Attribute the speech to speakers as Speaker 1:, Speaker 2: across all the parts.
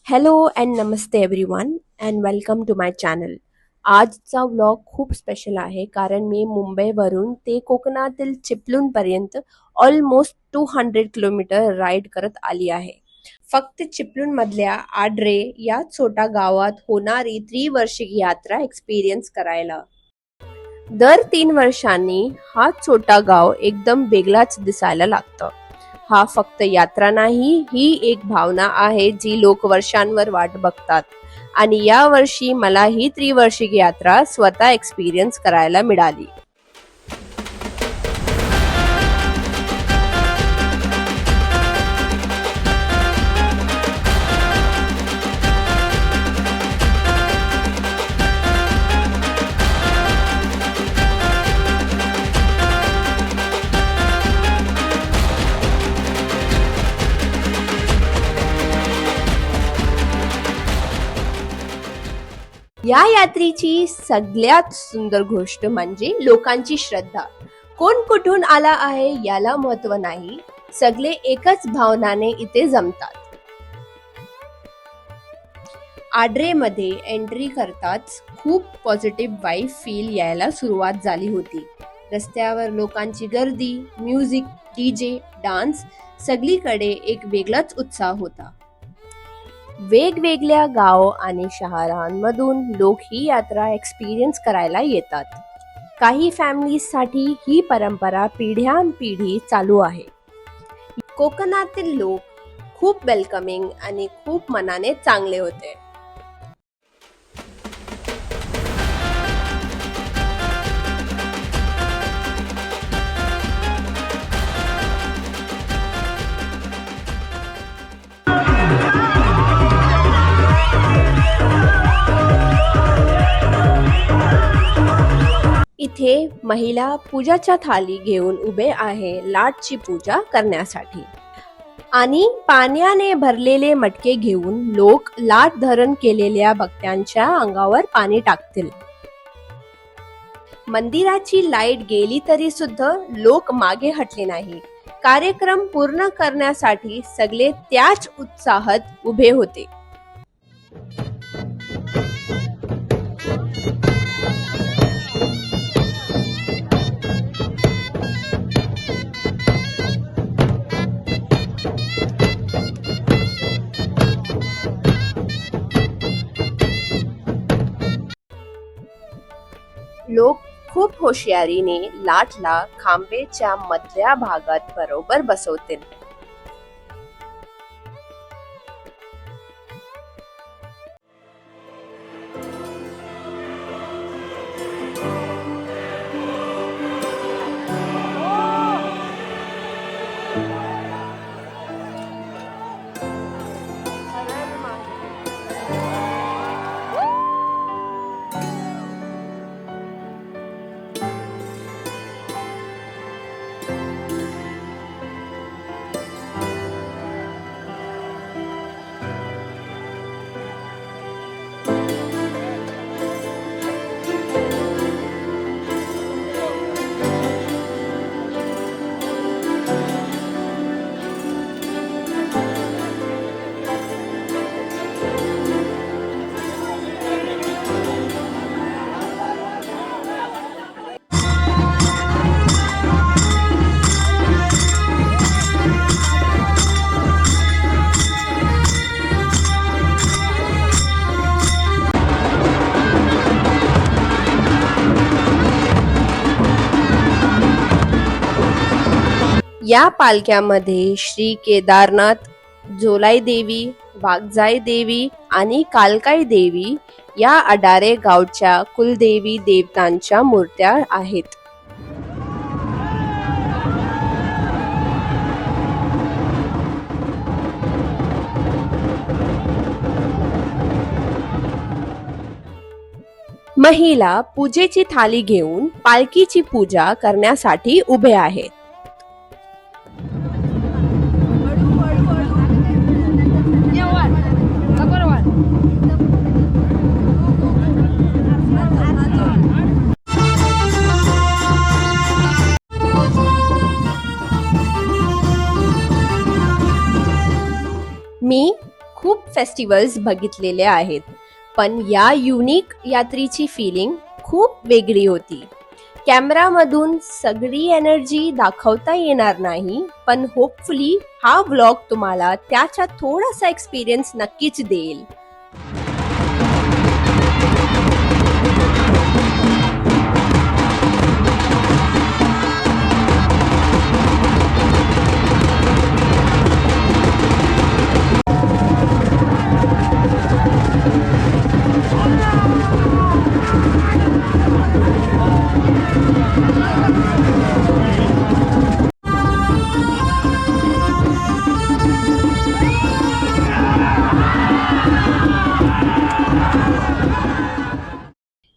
Speaker 1: Hello and नमस्ते everyone and welcome to my channel. आजचा vlog खूप स्पेशल आहे कारण मी मुंबईवरून ते कोकणातील चिपळूणपर्यंत ऑलमोस्ट 200 किलोमीटर राईड करत आली आहे. फक्त चिपळूणमधल्या आड्रे या छोट्या गावात होणारी त्रिवार्षिक यात्रा एक्सपिरियन्स करायला. दर 3 वर्षांनी हा छोटा गाव एकदम वेगळाच दिसायला लागतं. हा फक्त यात्रा नाही, ही एक भावना आहे जी लोक वर्षांवर वाट बघतात. आणि या वर्षी मला ही त्रिवार्षिक यात्रा स्वतः एक्सपिरियन्स करायला मिळाली. या यात्रेची सगळ्यात सुंदर गोष्ट म्हणजे लोकांची श्रद्धा. कोण कुठून आला आहे याला महत्व नाही, सगळे एकच भावनाने इथे जमतात. आड्रेमध्ये एंट्री करताच खूप पॉझिटिव्ह वाईब फील यायला सुरुवात झाली होती. रस्त्यावर लोकांची गर्दी, म्युझिक, डीजे, डान्स, सगळीकडे एक वेगळाच उत्साह होता. वेगवेगळ्या गाव आणि शहरांमधून लोक ही यात्रा एक्सपिरियन्स करायला येतात. काही फॅमिलीजसाठी ही परंपरा पिढ्यानपिढी चालू आहे. कोकणातील लोक खूप वेलकमिंग आणि खूप मनाने चांगले होते. इथे महिला पूजाच्या थाली घेऊन उभे आहे लाटची पूजा करण्यासाठी. आणि पाण्याने भरलेले मटके घेऊन लोक लाट धरण केलेल्या भक्तांच्या अंगावर पाणी टाकतील. मंदिराची लाईट गेली तरी सुद्धा लोक मागे हटले नाही. कार्यक्रम पूर्ण करण्यासाठी सगळे त्याच उत्साहात उभे होते. लोक खूप हुशारीने लाटला खांबेच्या मधल्या भागात बरोबर बसवतील. या पालख्यामध्ये श्री केदारनाथ, जोलाई देवी, वाघजाई देवी आणि कालकाई देवी या अडारे गावच्या कुलदेवी देवतांच्या मूर्त्या आहेत. महिला पूजेची थाली घेऊन पालखीची पूजा करण्यासाठी उभे आहेत. मी खूप फेस्टिवल्स बघितलेले आहेत, पण या युनिक यात्रेची फीलिंग खूप वेगळी होती. कॅमेरामधून सगळी एनर्जी दाखवता येणार नाही, पण होपफुली हा व्लॉग तुम्हाला त्याचा थोडासा एक्सपिरियन्स नक्कीच देईल.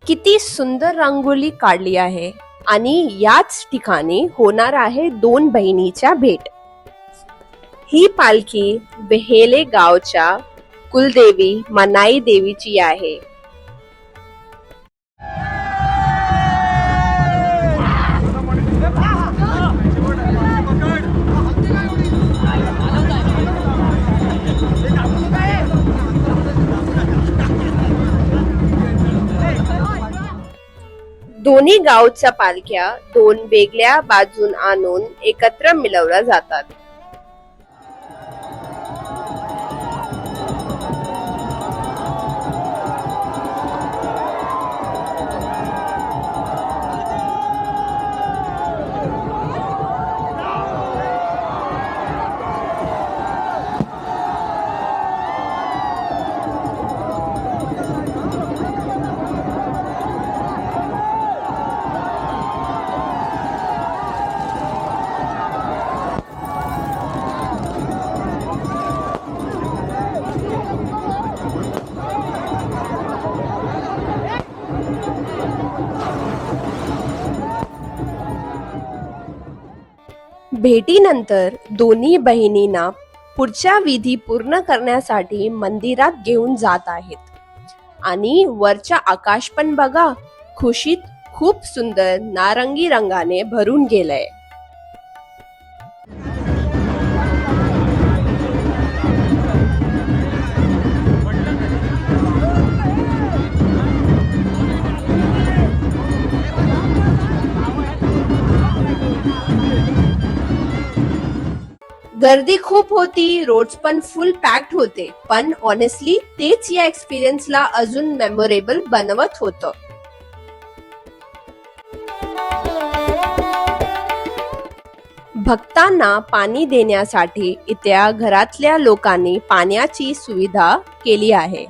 Speaker 1: किती सुंदर रांगोळी काढली आहे आणि याच ठिकाणी होणार आहे दोन बहिणीच्या भेट. ही पालखी बेहेले गावच्या कुलदेवी मनाई देवीची आहे. दोन्ही गावच्या पालख्या दोन वेगळ्या बाजून आणून एकत्र मिळवल्या जातात. भेटीनंतर दोन्ही बहिणींना पुढच्या विधी पूर्ण करण्यासाठी मंदिरात घेऊन जात आहेत आणि वरच्या आकाश पण बघा, खुशीत खूप सुंदर नारंगी रंगाने भरून गेलंय. गर्दी खूप होती, रोड्स पण फुल पॅक्ड होते, पण ऑनेस्टली तेच या एक्सपिरियन्सला अजून मेमोरेबल बनवत होतं. भक्तांना पाणी देण्यासाठी इथल्या घरातल्या लोकांनी पाण्याची सुविधा केली आहे.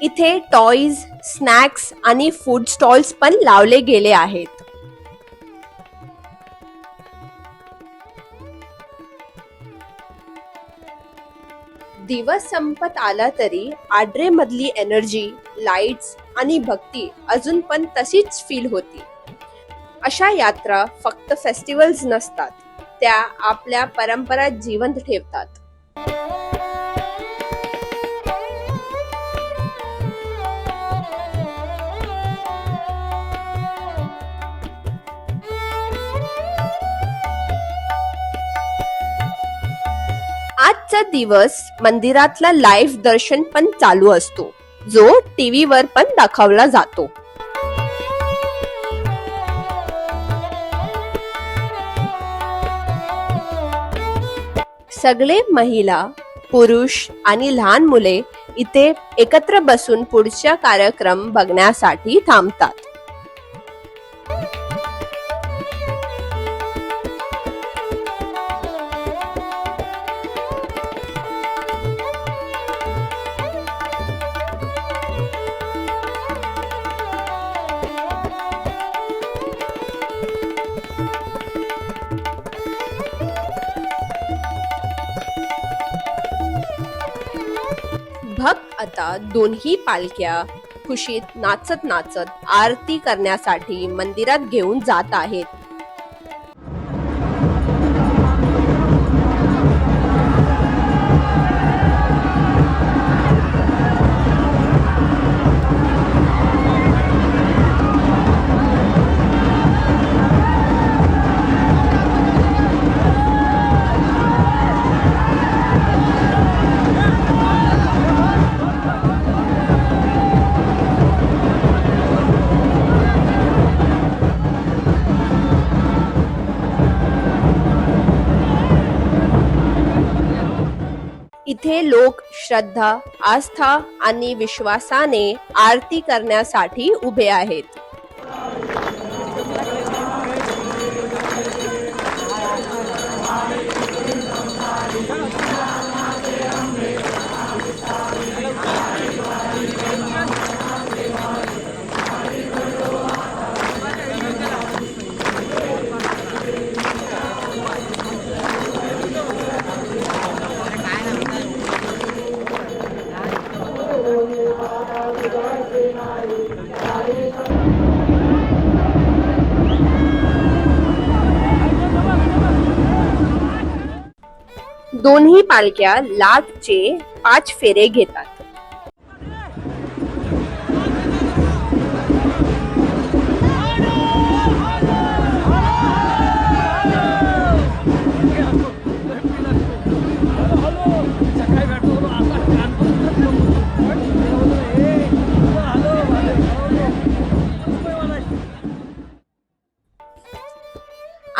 Speaker 1: इथे टॉयज, स्नॅक्स आणि फूड स्टॉल्स पण लावले गेले आहेत. दिवस संपत आला तरी आड्रे मधली एनर्जी, लाईट्स आणि भक्ती अजून पण तशीच फील होती. अशा यात्रा फक्त फेस्टिवल्स नसतात, त्या आपल्या परंपरा जिवंत ठेवतात. आजचा दिवस मंदिरातला लाईव्ह दर्शन पण चालू असतो, जो टीव्ही वर पण दाखवला जातो. सगळे महिला, पुरुष आणि लहान मुले इथे एकत्र बसून पुढच्या कार्यक्रम बघण्यासाठी थांबतात. भक्त आता दोन्ही पालख्या खुशीत नाचत नाचत आरती करण्यासाठी मंदिरात घेऊन जात आहेत. इथे लोक श्रद्धा, आस्था आणि विश्वासाने आरती करण्यासाठी उभे आहेत. दोन्ही पालख्या लाटचे 5 फेरे घेतात.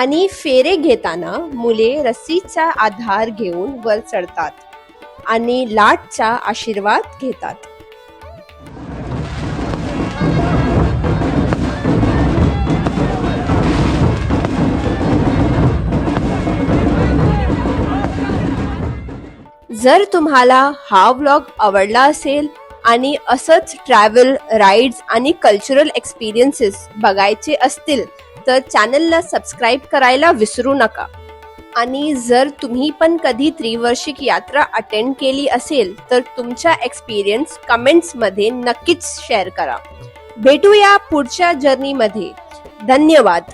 Speaker 1: आणि फेरे घेताना मुले रस्सीचा आधार घेऊन वर चढतात आणि लाटचा आशीर्वाद घेतात. जर तुम्हाला हा व्लॉग आवडला असेल आणि असंच ट्रॅव्हल, राईड्स आणि कल्चरल एक्सपिरियन्सेस बघायचे असतील तर चॅनलला सबस्क्राईब करायला विसरू नका. आणि जर तुम्ही पण कधी त्रिवर्षिक यात्रा अटेंड केली असेल तर तुमचा एक्सपिरियन्स कमेंट्समध्ये नक्कीच शेअर करा. भेटूया पुढच्या जर्नीमध्ये. धन्यवाद.